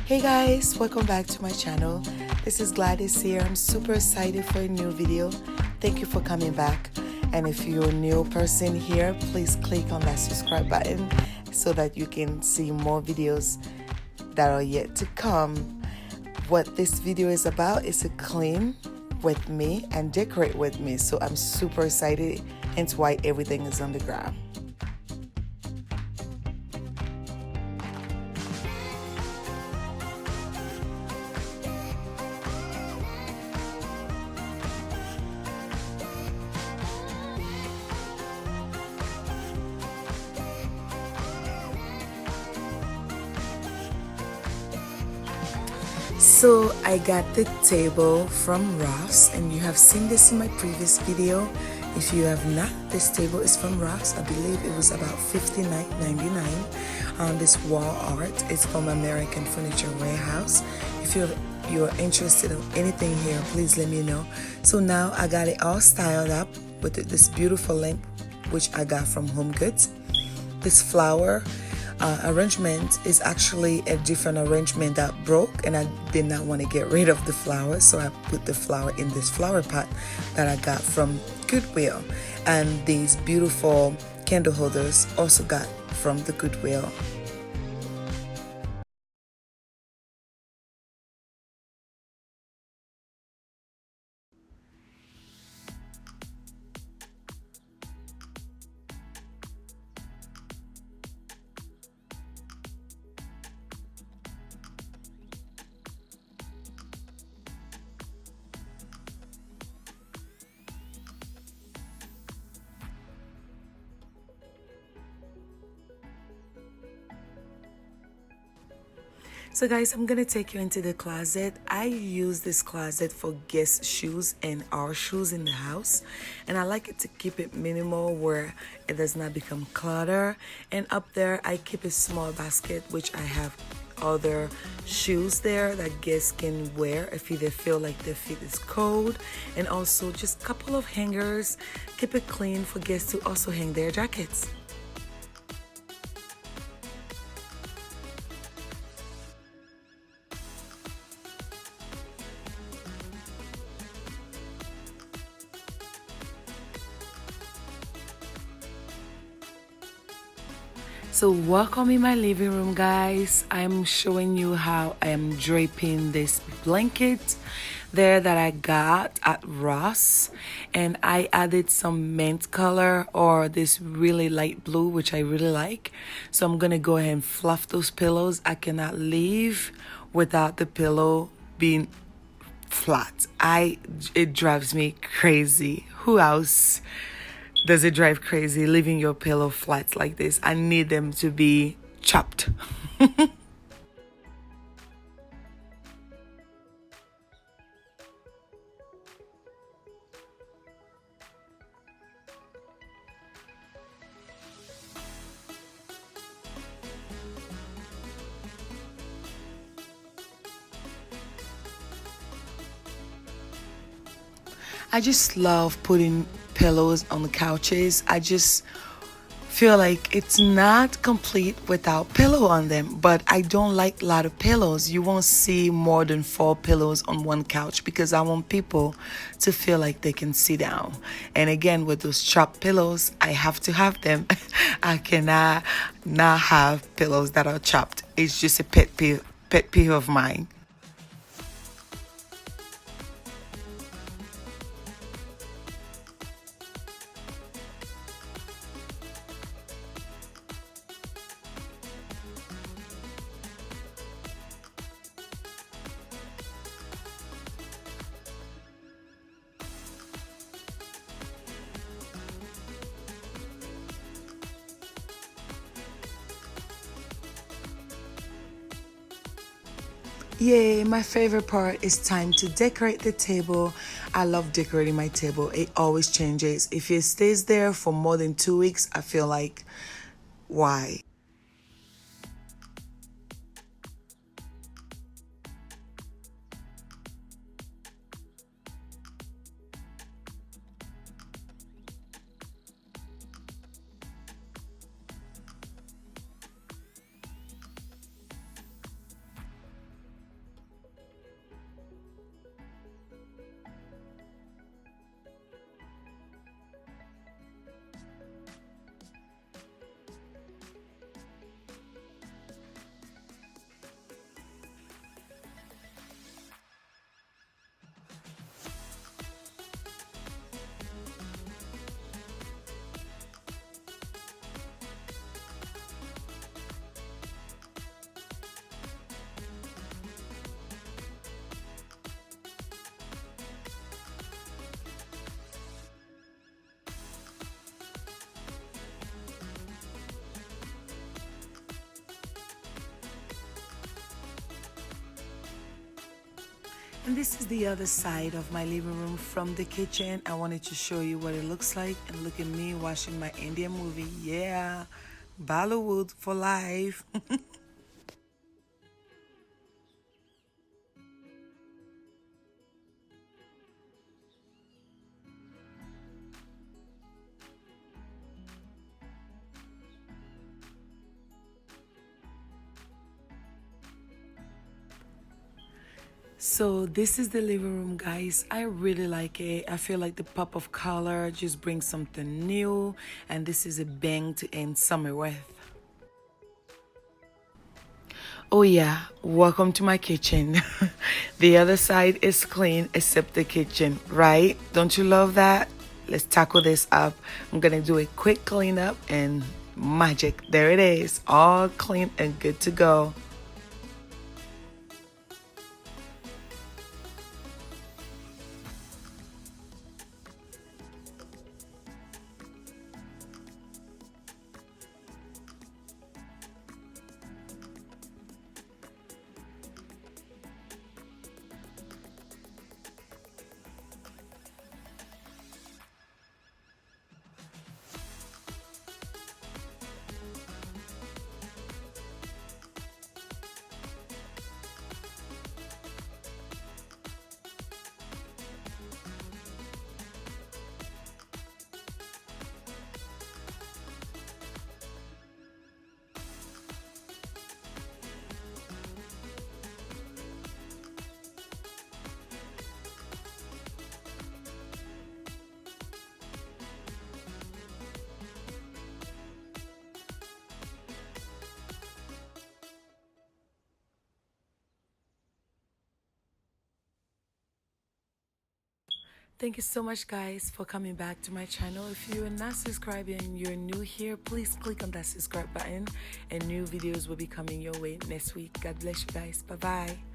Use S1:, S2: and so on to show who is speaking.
S1: Hey guys, welcome back to my channel. This is Gladys here. I'm super excited for a new video. Thank you for coming back. And if you're a new person here, please click on that subscribe button so that you can see more videos that are yet to come. What this video is about is to clean with me and decorate with me. So I'm super excited, hence why everything is on the ground. So I got the table from Ross, and you have seen this in my previous video. If you have not, this table is from Ross. I believe it was about $59.99. This wall art is from American Furniture Warehouse. If you're interested in anything here, please let me know. So now I got it all styled up with this beautiful lamp, which I got from Home Goods. This flower arrangement is actually a different arrangement that broke, and I did not want to get rid of the flower, so I put the flower in this flower pot that I got from Goodwill. And these beautiful candle holders also got from the Goodwill. So guys, I'm gonna take you into the closet. I use this closet for guest shoes and our shoes in the house, and I like it to keep it minimal where it does not become clutter. And up there I keep a small basket which I have other shoes there that guests can wear if they feel like their feet is cold, and also just a couple of hangers. Keep it clean for guests to also hang their jackets. So welcome in my living room, guys. I'm showing you how I am draping this blanket there that I got at Ross, and I added some mint color or this really light blue, which I really like. So I'm gonna go ahead and fluff those pillows. I cannot leave without the pillow being flat. It drives me crazy. Who else does it drive crazy leaving your pillow flat like this? I need them to be chopped. I just love putting pillows on the couches. I just feel like it's not complete without pillow on them, but I don't like a lot of pillows. You won't see more than 4 pillows on one couch because I want people to feel like they can sit down. And again, with those chopped pillows, I have to have them. I cannot not have pillows that are chopped. It's just a pet peeve of mine. Yay, my favorite part is time to decorate the table. I love decorating my table. It always changes. If it stays there for more than 2 weeks, I feel like, why? And this is the other side of my living room from the kitchen. I wanted to show you what it looks like. And look at me watching my Indian movie. Yeah, Bollywood for life. So this is the living room, guys. I really like it. I feel like the pop of color just brings something new, and this is a bang to end summer with. Oh yeah, welcome to my kitchen. The other side is clean except the kitchen, right? Don't you love that? Let's tackle this up. I'm gonna do a quick cleanup and magic. There it is, all clean and good to go. Thank you so much, guys, for coming back to my channel. If you are not subscribed and you're new here, please click on that subscribe button and new videos will be coming your way next week. God bless you guys. Bye bye.